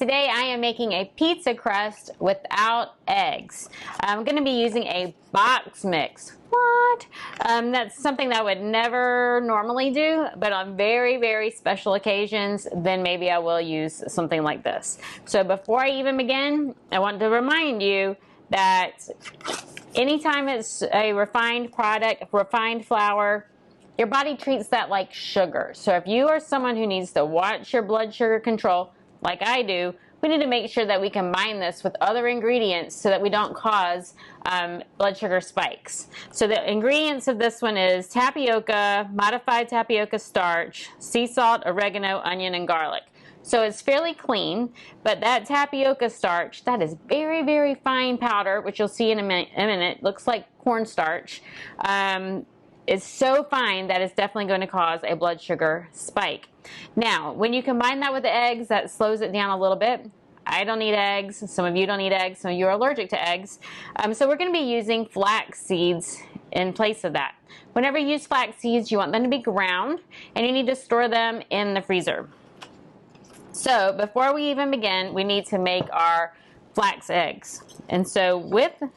today I am making a pizza crust without eggs. I'm going to be using a box mix. What? That's something that I would never normally do, but on very, very special occasions, then maybe I will use something like this. So before I even begin, I want to remind you that anytime it's a refined product, refined flour, your body treats that like sugar. So if you are someone who needs to watch your blood sugar control, like I do, we need to make sure that we combine this with other ingredients so that we don't cause blood sugar spikes. So the ingredients of this one is tapioca, modified tapioca starch, sea salt, oregano, onion, and garlic. So it's fairly clean, but that tapioca starch, that is very, very fine powder, which you'll see in a minute, looks like cornstarch. It's so fine that it's definitely going to cause a blood sugar spike. Now, when you combine that with the eggs, that slows it down a little bit. I don't eat eggs. Some of you don't eat eggs. Some of you are allergic to eggs. So we're going to be using flax seeds in place of that. Whenever you use flax seeds, you want them to be ground, and you need to store them in the freezer. So before we even begin, we need to make our flax eggs. And so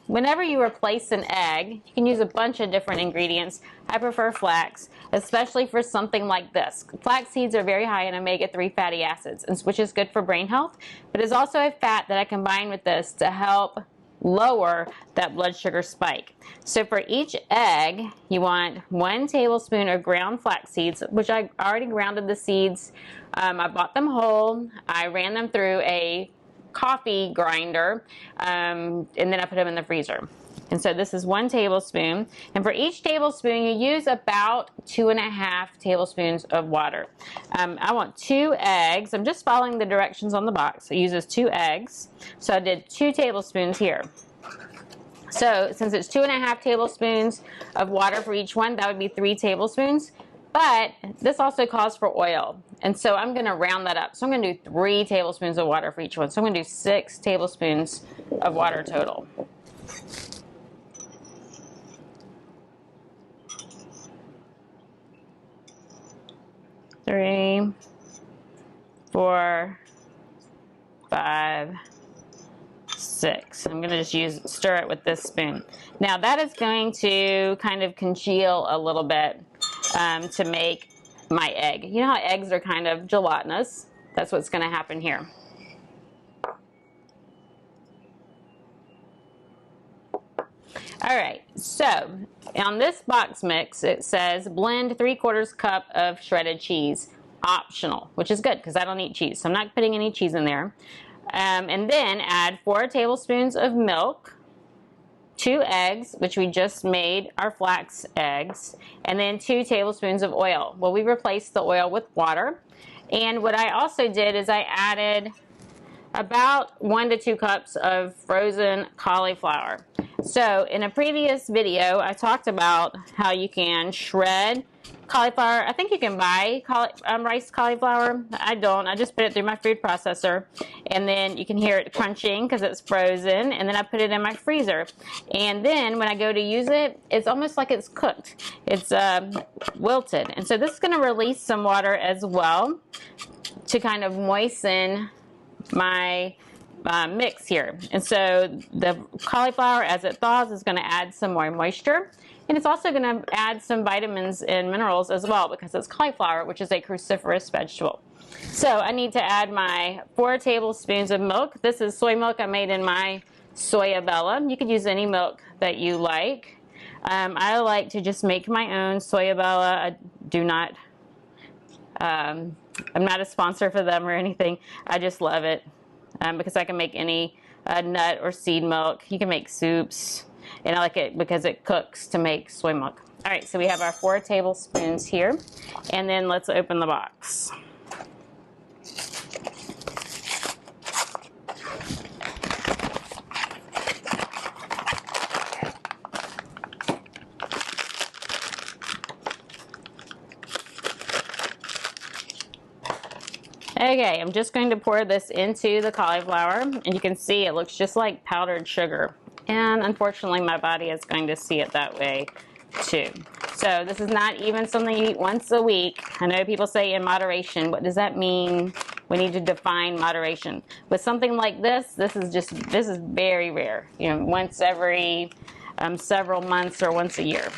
whenever you replace an egg, you can use a bunch of different ingredients. I prefer flax, especially for something like this. Flax seeds are very high in omega-3 fatty acids, which is good for brain health, but it's also a fat that I combine with this to help lower that blood sugar spike. So for each egg, you want 1 tablespoon of ground flax seeds, which I already grounded the seeds. I bought them whole. I ran them through a coffee grinder, and then I put them in the freezer. And so this is 1 tablespoon, and for each tablespoon you use about 2.5 tablespoons of water. I want 2 eggs. I'm just following the directions on the box. It uses 2 eggs, so I did 2 tablespoons here. So since it's 2.5 tablespoons of water for each one, that would be 3 tablespoons. But this also calls for oil, and so I'm going to round that up. So I'm going to do 3 tablespoons of water for each one. So I'm going to do 6 tablespoons of water total. Three, 4, 5, 6. I'm going to just stir it with this spoon. Now that is going to kind of congeal a little bit to make my egg. You know how eggs are kind of gelatinous? That's what's going to happen here. Alright, so on this box mix it says blend 3/4 cup of shredded cheese. Optional, which is good because I don't eat cheese, so I'm not putting any cheese in there. And then add 4 tablespoons of milk, 2 eggs, which we just made our flax eggs, and then 2 tablespoons of oil. Well, we replaced the oil with water. And what I also did is I added about 1 to 2 cups of frozen cauliflower. So in a previous video, I talked about how you can shred cauliflower. I think you can buy rice cauliflower. I don't. I just put it through my food processor, and then you can hear it crunching because it's frozen, and then I put it in my freezer. And then when I go to use it, it's almost like it's cooked. It's wilted. And so this is going to release some water as well to kind of moisten my mix here. And so the cauliflower, as it thaws, is going to add some more moisture. And it's also going to add some vitamins and minerals as well because it's cauliflower, which is a cruciferous vegetable. So I need to add my 4 tablespoons of milk. This is soy milk I made in my Soya Bella. You could use any milk that you like. I like to just make my own Soya Bella. I do not, I'm not a sponsor for them or anything. I just love it because I can make any nut or seed milk. You can make soups. And I like it because it cooks to make soy milk. All right, so we have our 4 tablespoons here. And then let's open the box. Okay, I'm just going to pour this into the cauliflower. And you can see it looks just like powdered sugar. And unfortunately, my body is going to see it that way too. So this is not even something you eat once a week. I know people say in moderation. What does that mean? We need to define moderation. With something like this, this is very rare. You know, once every several months or once a year.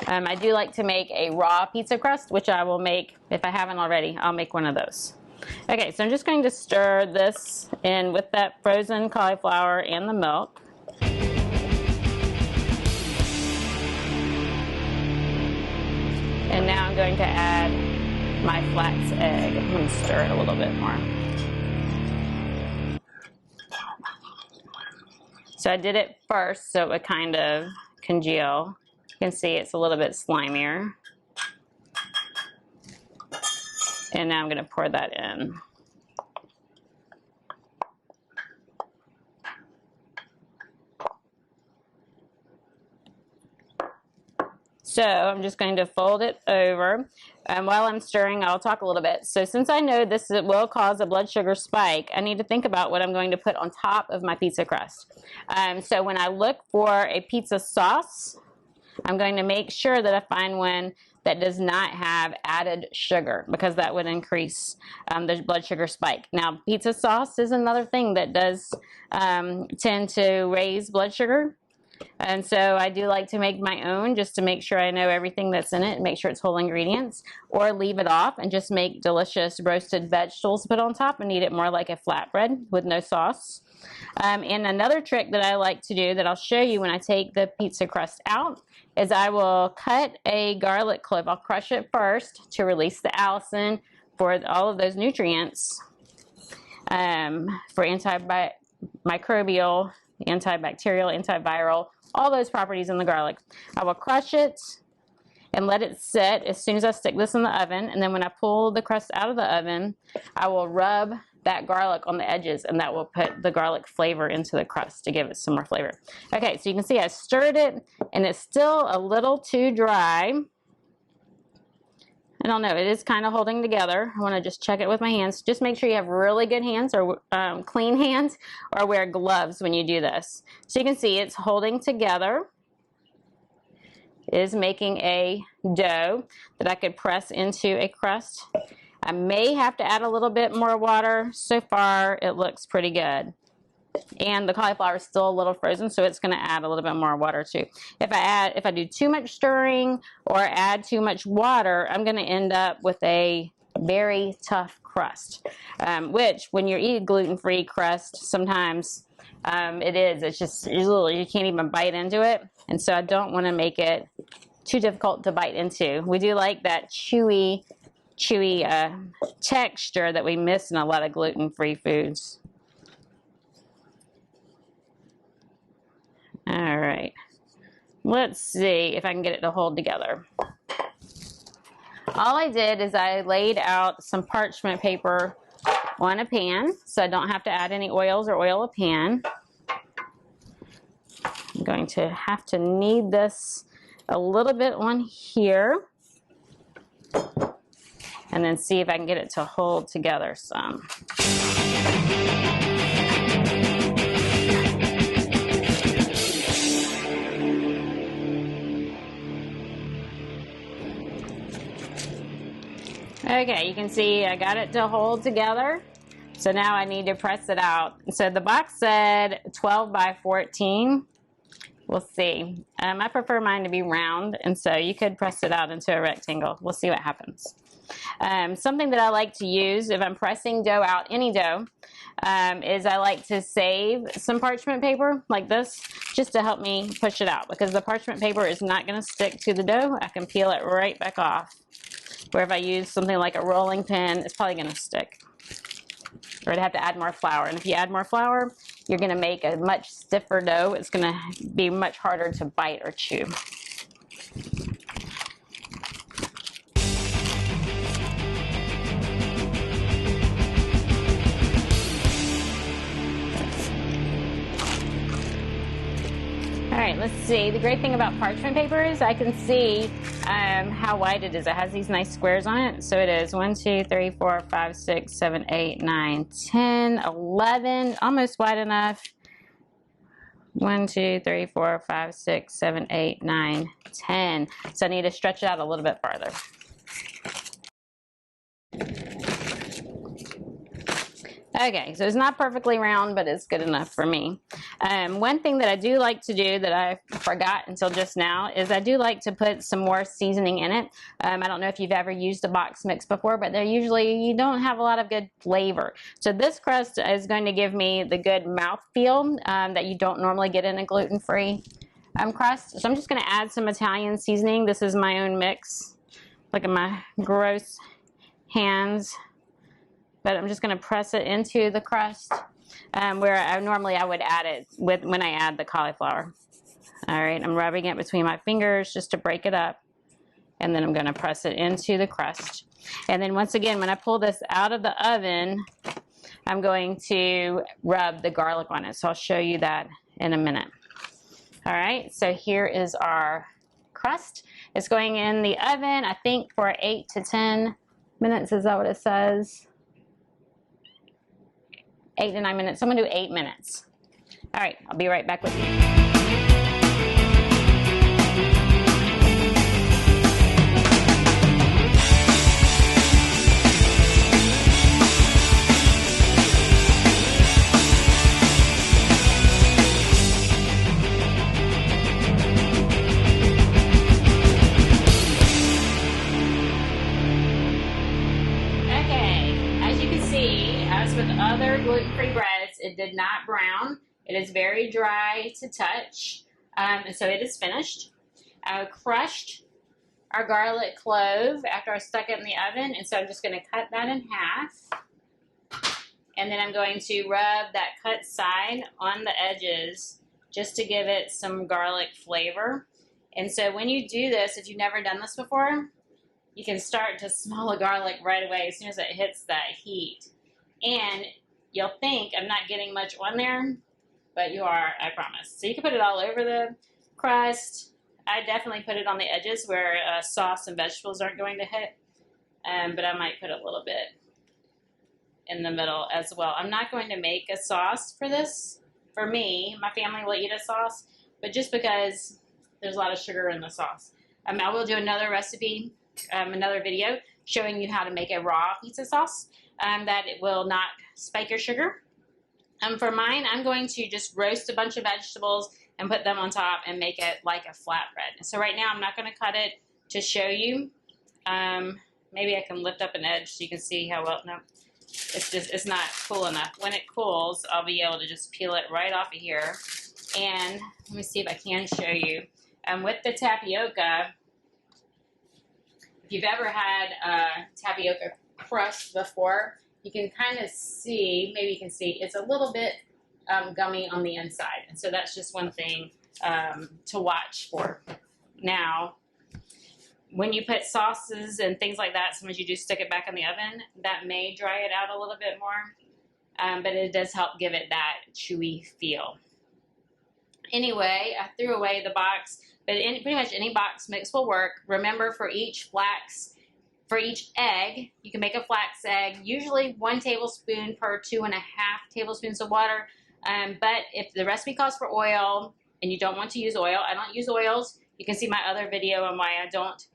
I do like to make a raw pizza crust, which I will make, if I haven't already, I'll make one of those. Okay, so I'm just going to stir this in with that frozen cauliflower and the milk. And now I'm going to add my flax egg. I'm going to stir it a little bit more. So I did it first so it would kind of congeal. You can see it's a little bit slimier. And now I'm going to pour that in. So I'm just going to fold it over. While I'm stirring, I'll talk a little bit. So since I know this will cause a blood sugar spike, I need to think about what I'm going to put on top of my pizza crust. So when I look for a pizza sauce, I'm going to make sure that I find one that does not have added sugar, because that would increase the blood sugar spike. Now, pizza sauce is another thing that does tend to raise blood sugar. And so I do like to make my own just to make sure I know everything that's in it and make sure it's whole ingredients, or leave it off and just make delicious roasted vegetables to put on top and eat it more like a flatbread with no sauce. And another trick that I like to do that I'll show you when I take the pizza crust out is I will cut a garlic clove. I'll crush it first to release the allicin for all of those nutrients, for antimicrobial, antibacterial, antiviral, all those properties in the garlic. I will crush it and let it sit as soon as I stick this in the oven, and then when I pull the crust out of the oven, I will rub that garlic on the edges, and that will put the garlic flavor into the crust to give it some more flavor. Okay, so you can see I stirred it, and it's still a little too dry. I don't know, it is kind of holding together. I want to just check it with my hands. Just make sure you have really good hands, or clean hands, or wear gloves when you do this. So you can see it's holding together. It is making a dough that I could press into a crust. I may have to add a little bit more water. So far, it looks pretty good. And the cauliflower is still a little frozen, so it's going to add a little bit more water too. If I do too much stirring or add too much water, I'm going to end up with a very tough crust, which when you're eating gluten-free crust, sometimes it is. It's just you can't even bite into it, and so I don't want to make it too difficult to bite into. We do like that chewy texture that we miss in a lot of gluten-free foods. All right, let's see if I can get it to hold together. All I did is I laid out some parchment paper on a pan, so I don't have to add any oils or oil a pan. I'm going to have to knead this a little bit on here, and then see if I can get it to hold together some. Okay, you can see I got it to hold together. So now I need to press it out. So the box said 12 by 14. We'll see. I prefer mine to be round, and so you could press it out into a rectangle. We'll see what happens. Something that I like to use if I'm pressing dough out, any dough, is I like to save some parchment paper like this just to help me push it out, because the parchment paper is not going to stick to the dough. I can peel it right back off. Where if I use something like a rolling pin, it's probably going to stick. Or I'd have to add more flour. And if you add more flour, you're going to make a much stiffer dough. It's going to be much harder to bite or chew. All right, let's see. The great thing about parchment paper is I can see how wide it is. It has these nice squares on it. So it is 1, 2, 3, 4, 5, 6, 7, 8, 9, 10, 11, almost wide enough. 1, 2, 3, 4, 5, 6, 7, 8, 9, 10. So I need to stretch it out a little bit farther. Okay, so it's not perfectly round, but it's good enough for me. One thing that I do like to do that I forgot until just now is I do like to put some more seasoning in it. I don't know if you've ever used a box mix before, but they're usually, you don't have a lot of good flavor. So this crust is going to give me the good mouthfeel that you don't normally get in a gluten-free crust. So I'm just going to add some Italian seasoning. This is my own mix. Look at my gross hands. But I'm just going to press it into the crust where I would add it when I add the cauliflower. All right, I'm rubbing it between my fingers just to break it up, and then I'm going to press it into the crust. And then once again, when I pull this out of the oven, I'm going to rub the garlic on it. So I'll show you that in a minute. All right, so here is our crust. It's going in the oven, I think, for 8 to 10 minutes. Is that what it says? 8 to 9 minutes. I'm gonna do 8 minutes. All right, I'll be right back with you. As with other gluten-free breads, it did not brown. It is very dry to touch, and so it is finished. I crushed our garlic clove after I stuck it in the oven, and so I'm just going to cut that in half, and then I'm going to rub that cut side on the edges just to give it some garlic flavor. And so when you do this, if you've never done this before, you can start to smell the garlic right away as soon as it hits that heat. And you'll think I'm not getting much on there, but you are, I promise. So you can put it all over the crust. I definitely put it on the edges where sauce and vegetables aren't going to hit, but I might put a little bit in the middle as well. I'm not going to make a sauce for this. For me, my family will eat a sauce, but just because there's a lot of sugar in the sauce. I will do another recipe, another video showing you how to make a raw pizza sauce. That it will not spike your sugar. For mine, I'm going to just roast a bunch of vegetables and put them on top and make it like a flatbread. So right now, I'm not going to cut it to show you. Maybe I can lift up an edge so you can see how well. No, it's not cool enough. When it cools, I'll be able to just peel it right off of here. And let me see if I can show you. With the tapioca, if you've ever had tapioca crust before, you can kind of see, maybe you can see, it's a little bit gummy on the inside. And so that's just one thing to watch for. Now, when you put sauces and things like that, sometimes you do stick it back in the oven, that may dry it out a little bit more, but it does help give it that chewy feel. Anyway, I threw away the box, but pretty much any box mix will work. Remember, for each egg, you can make a flax egg, usually 1 tablespoon per 2.5 tablespoons of water. But if the recipe calls for oil and you don't want to use oil, I don't use oils. You can see my other video on why I don't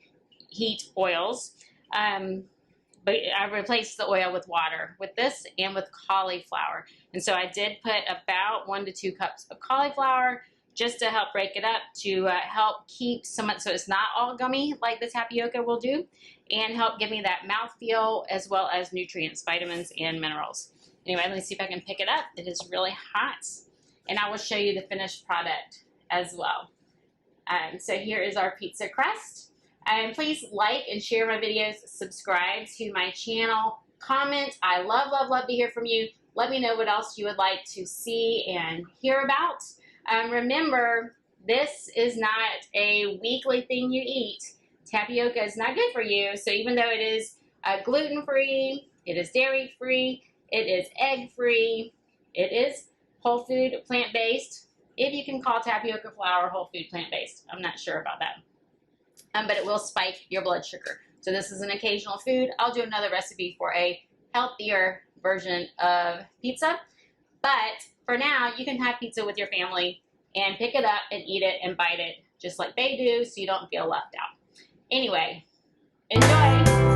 heat oils. But I replaced the oil with water with this and with cauliflower. And so I did put about 1 to 2 cups of cauliflower just to help break it up, to help keep so it's not all gummy like the tapioca will do, and help give me that mouthfeel as well as nutrients, vitamins, and minerals. Anyway, let me see if I can pick it up. It is really hot, and I will show you the finished product as well. So here is our pizza crust. Please like and share my videos, subscribe to my channel, comment. I love, love, love to hear from you. Let me know what else you would like to see and hear about. Remember, this is not a weekly thing you eat. Tapioca is not good for you, so even though it is gluten-free, it is dairy-free, it is egg-free, it is whole food plant-based. If you can call tapioca flour whole food plant-based, I'm not sure about that. But it will spike your blood sugar. So this is an occasional food. I'll do another recipe for a healthier version of pizza. But for now, you can have pizza with your family and pick it up and eat it and bite it just like they do so you don't feel left out. Anyway, enjoy!